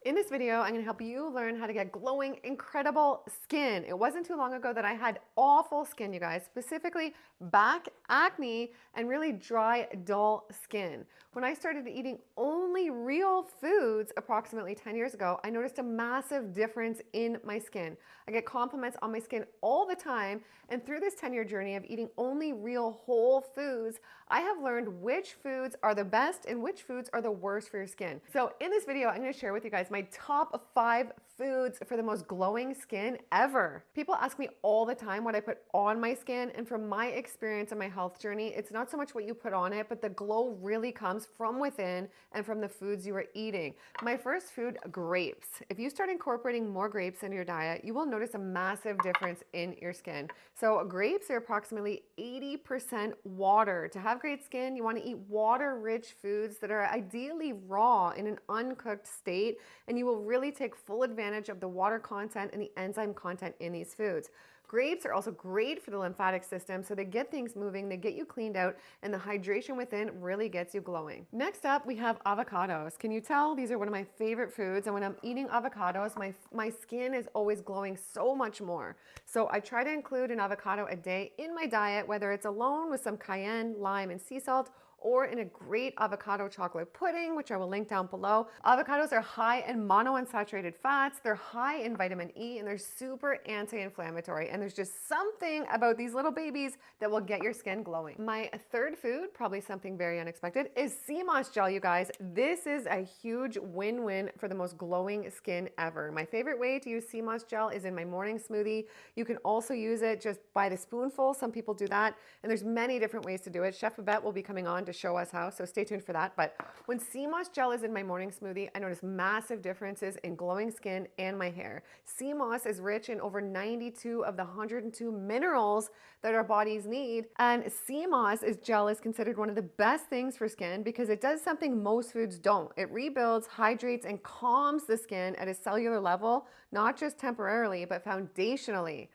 In this video, I'm gonna help you learn how to get glowing, incredible skin. It wasn't too long ago that I had awful skin, you guys, specifically back acne and really dry, dull skin. When I started eating only real foods approximately 10 years ago, I noticed a massive difference in my skin. I get compliments on my skin all the time, and through this 10-year journey of eating only real whole foods, I have learned which foods are the best and which foods are the worst for your skin. So in this video, I'm gonna share with you guys my top 5 foods for the most glowing skin ever. People ask me all the time what I put on my skin, and from my experience and my health journey, it's not so much what you put on it, but the glow really comes from within and from the foods you are eating. My first food, grapes. If you start incorporating more grapes into your diet, you will notice a massive difference in your skin. So grapes are approximately 80% water. To have great skin, you want to eat water-rich foods that are ideally raw in an uncooked state, and you will really take full advantage of the water content and the enzyme content in these foods. Grapes are also great for the lymphatic system, so they get things moving, they get you cleaned out, and the hydration within really gets you glowing. Next up, we have avocados. Can you tell? These are one of my favorite foods, and when I'm eating avocados, my skin is always glowing so much more. So I try to include an avocado a day in my diet, whether it's alone with some cayenne, lime, and sea salt, or in a great avocado chocolate pudding, which I will link down below. Avocados are high in monounsaturated fats, they're high in vitamin E, and they're super anti-inflammatory. And there's just something about these little babies that will get your skin glowing. My third food, probably something very unexpected, is sea moss gel, you guys. This is a huge win-win for the most glowing skin ever. My favorite way to use sea moss gel is in my morning smoothie. You can also use it just by the spoonful. Some people do that, and there's many different ways to do it. Chef 𝒂 will be coming on to show us how, so stay tuned for that. But when sea moss gel is in my morning smoothie, I notice massive differences in glowing skin and my hair. Sea moss is rich in over 92 of the 102 minerals that our bodies need, and sea moss gel is considered one of the best things for skin because it does something most foods don't. It rebuilds, hydrates, and calms the skin at a cellular level, not just temporarily, but foundationally.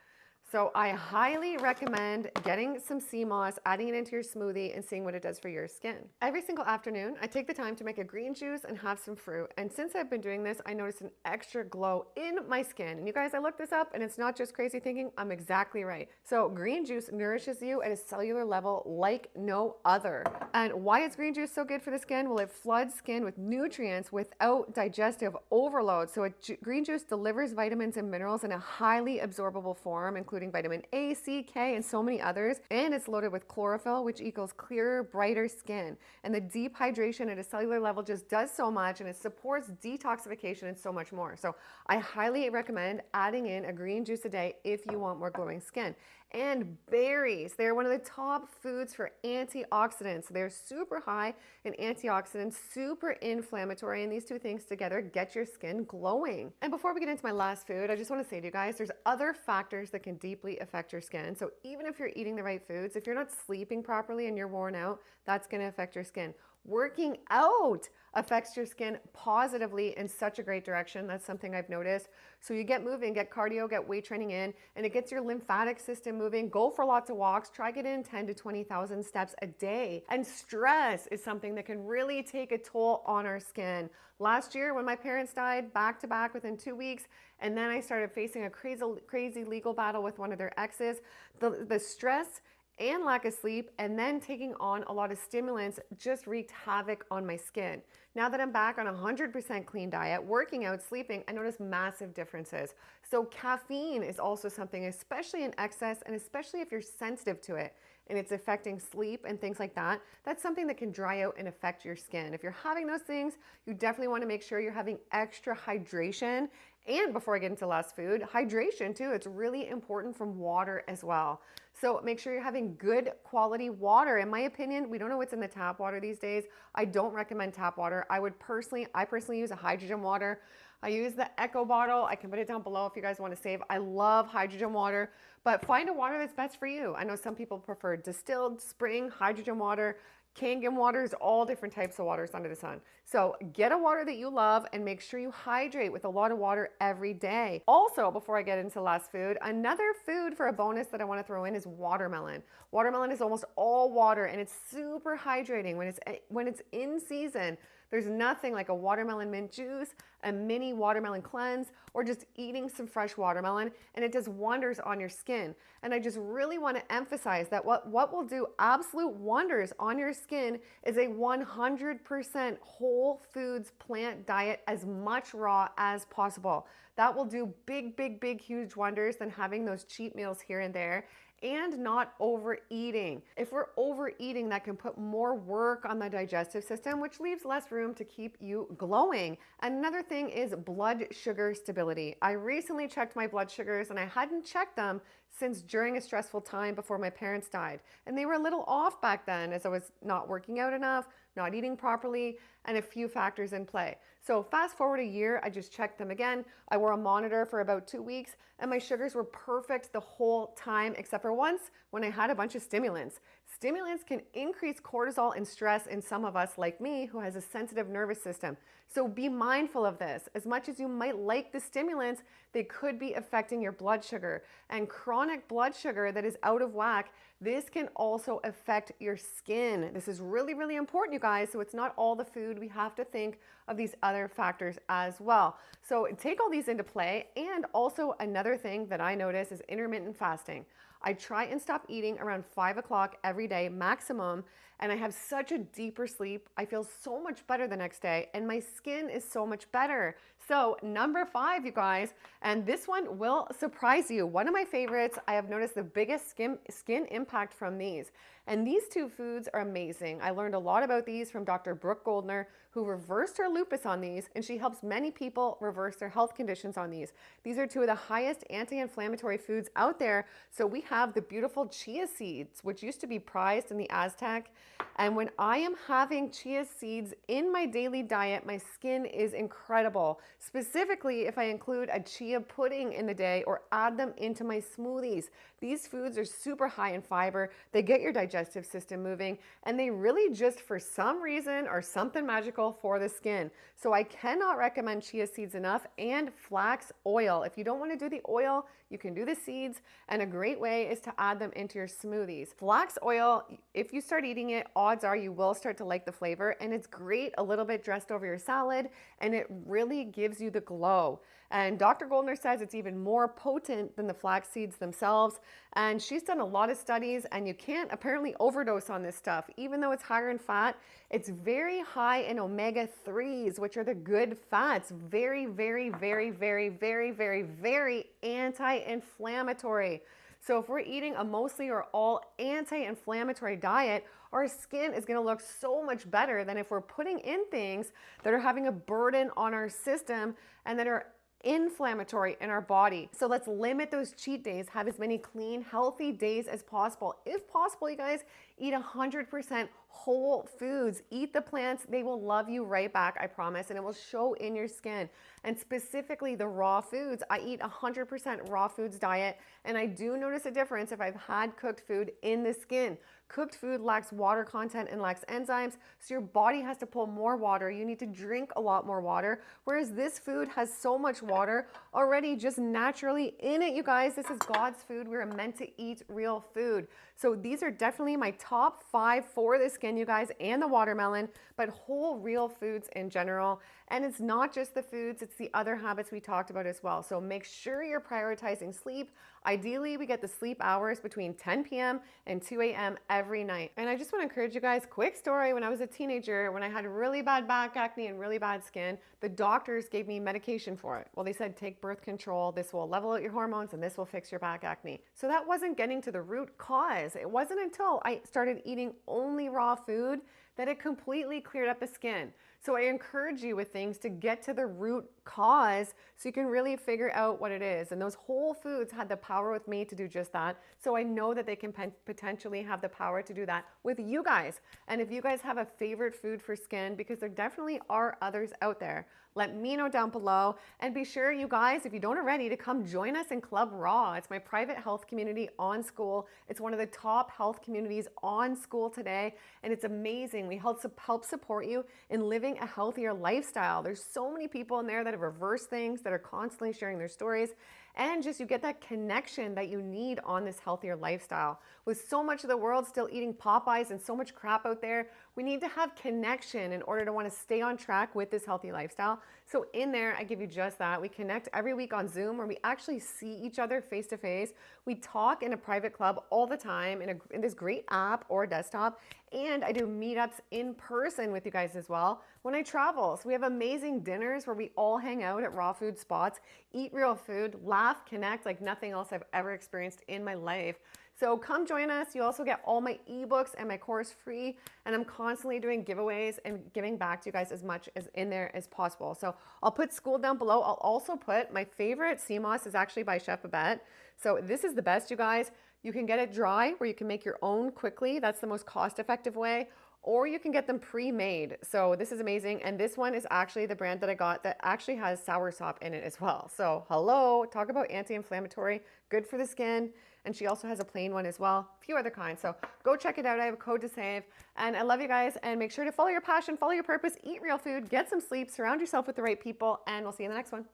So I highly recommend getting some sea moss, adding it into your smoothie, and seeing what it does for your skin. Every single afternoon, I take the time to make a green juice and have some fruit. And since I've been doing this, I notice an extra glow in my skin. And you guys, I looked this up, and it's not just crazy thinking, I'm exactly right. So green juice nourishes you at a cellular level like no other. And why is green juice so good for the skin? Well, it floods skin with nutrients without digestive overload. So green juice delivers vitamins and minerals in a highly absorbable form, including vitamin A, C, K, and so many others. And it's loaded with chlorophyll, which equals clearer, brighter skin. And the deep hydration at a cellular level just does so much, and it supports detoxification and so much more. So I highly recommend adding in a green juice a day if you want more glowing skin. And berries, they're one of the top foods for antioxidants. They're super high in antioxidants, super inflammatory, and these two things together get your skin glowing. And before we get into my last food, I just want to say to you guys, there's other factors that can deeply affect your skin. So even if you're eating the right foods, if you're not sleeping properly and you're worn out, that's going to affect your skin. Working out affects your skin positively in such a great direction. That's something I've noticed. So you get moving, get cardio, get weight training in, and it gets your lymphatic system moving. Go for lots of walks. Try get in 10 to 20,000 steps a day. And stress is something that can really take a toll on our skin. Last year, when my parents died back to back within 2 weeks, and then I started facing a crazy legal battle with one of their exes, the stress and lack of sleep, and then taking on a lot of stimulants just wreaked havoc on my skin. Now that I'm back on a 100% clean diet, working out, sleeping, I notice massive differences. So caffeine is also something, especially in excess, and especially if you're sensitive to it, and it's affecting sleep and things like that, that's something that can dry out and affect your skin. If you're having those things, you definitely want to make sure you're having extra hydration. And before I get into last food, hydration too, it's really important from water as well. So make sure you're having good quality water. In my opinion, we don't know what's in the tap water these days. I don't recommend tap water. I personally use a hydrogen water. I use the Echo bottle. I can put it down below if you guys want to save. I love hydrogen water, but find a water that's best for you. I know some people prefer distilled spring hydrogen water. Kangen waters, all different types of waters under the sun. So get a water that you love and make sure you hydrate with a lot of water every day. Also, before I get into last food, another food for a bonus that I want to throw in is watermelon. Watermelon is almost all water and it's super hydrating when it's in season. There's nothing like a watermelon mint juice, a mini watermelon cleanse, or just eating some fresh watermelon, and it does wonders on your skin. And I just really want to emphasize that what will do absolute wonders on your skin is a 100% whole foods plant diet, as much raw as possible. That will do big, big, big, huge wonders than having those cheat meals here and there, and not overeating. If we're overeating, that can put more work on the digestive system, which leaves less room to keep you glowing. Another thing is blood sugar stability. I recently checked my blood sugars, and I hadn't checked them since during a stressful time before my parents died. And they were a little off back then, as I was not working out enough, not eating properly, and a few factors in play. So fast forward a year, I just checked them again. I wore a monitor for about 2 weeks, and my sugars were perfect the whole time, except for once when I had a bunch of stimulants. Stimulants can increase cortisol and stress in some of us, like me, who has a sensitive nervous system. So be mindful of this. As much as you might like the stimulants, they could be affecting your blood sugar. And chronic blood sugar that is out of whack, this can also affect your skin. This is really, really important, you guys. So it's not all the food. We have to think of these other factors as well. So take all these into play. And also another thing that I notice is intermittent fasting. I try and stop eating around 5 o'clock every day maximum, and I have such a deeper sleep. I feel so much better the next day, and my skin is so much better. So number 5, you guys, and this one will surprise you. One of my favorites, I have noticed the biggest skin impact from these. And these 2 foods are amazing. I learned a lot about these from Dr. Brooke Goldner, who reversed her lupus on these, and she helps many people reverse their health conditions on these. These are 2 of the highest anti-inflammatory foods out there. So we have the beautiful chia seeds, which used to be prized in the Aztec. And when I am having chia seeds in my daily diet, my skin is incredible. Specifically, if I include a chia pudding in the day or add them into my smoothies. These foods are super high in fiber. They get your digestive system moving, and they really just, for some reason, are something magical for the skin. So I cannot recommend chia seeds enough, and flax oil. If you don't want to do the oil, you can do the seeds, and a great way is to add them into your smoothies. Flax oil, if you start eating it, odds are you will start to like the flavor, and it's great a little bit dressed over your salad, and it really gives you the glow. And Dr. Goldner says it's even more potent than the flax seeds themselves. And she's done a lot of studies, and you can't apparently overdose on this stuff. Even though it's higher in fat, it's very high in omega-3s, which are the good fats. Very, very, very, very, very, very, very anti-inflammatory. So if we're eating a mostly or all anti-inflammatory diet, our skin is going to look so much better than if we're putting in things that are having a burden on our system and that are inflammatory in our body. So let's limit those cheat days, have as many clean, healthy days as possible. If possible, you guys, eat 100% whole foods. Eat the plants. They will love you right back, I promise, and it will show in your skin. And specifically the raw foods. I eat 100% raw foods diet, and I do notice a difference if I've had cooked food in the skin. Cooked food lacks water content and lacks enzymes, so your body has to pull more water. You need to drink a lot more water, whereas this food has so much water already just naturally in it, you guys. This is God's food. We're meant to eat real food. So these are definitely my top 5 for the skin, you guys, and the watermelon, but whole real foods in general. And it's not just the foods, it's the other habits we talked about as well. So make sure you're prioritizing sleep. Ideally, we get the sleep hours between 10 p.m. and 2 a.m. every night. And I just want to encourage you guys, quick story, when I was a teenager, when I had really bad back acne and really bad skin, the doctors gave me medication for it. Well, they said, take birth control, this will level out your hormones and this will fix your back acne. So that wasn't getting to the root cause. It wasn't until I started eating only raw food that it completely cleared up the skin. So I encourage you with things to get to the root cause so you can really figure out what it is. And those whole foods had the power with me to do just that. So I know that they can potentially have the power to do that with you guys. And if you guys have a favorite food for skin, because there definitely are others out there, let me know down below. And be sure, you guys, if you don't already, to come join us in Club Raw. It's my private health community on School. It's one of the top health communities on School today, and it's amazing. We help support you in living a healthier lifestyle. There's so many people in there that have reversed things, that are constantly sharing their stories. and just you get that connection that you need on this healthier lifestyle. With so much of the world still eating Popeyes and so much crap out there, we need to have connection in order to want to stay on track with this healthy lifestyle. So in there, I give you just that. We connect every week on Zoom where we actually see each other face to face. We talk in a private club all the time in this great app or desktop. And I do meetups in person with you guys as well when I travel. So we have amazing dinners where we all hang out at raw food spots, eat real food, laugh, connect like nothing else I've ever experienced in my life. So come join us. You also get all my ebooks and my course free. And I'm constantly doing giveaways and giving back to you guys as much as in there as possible. So I'll put school down below. I'll also put my favorite CMOS is actually by Chef Babette. So this is the best, you guys. You can get it dry where you can make your own quickly. That's the most cost-effective way. Or you can get them pre-made. So this is amazing. And this one is actually the brand that I got that actually has soursop in it as well. So hello, talk about anti-inflammatory, good for the skin. And she also has a plain one as well, a few other kinds. So go check it out. I have a code to save. And I love you guys. And make sure to follow your passion, follow your purpose, eat real food, get some sleep, surround yourself with the right people, and we'll see you in the next one.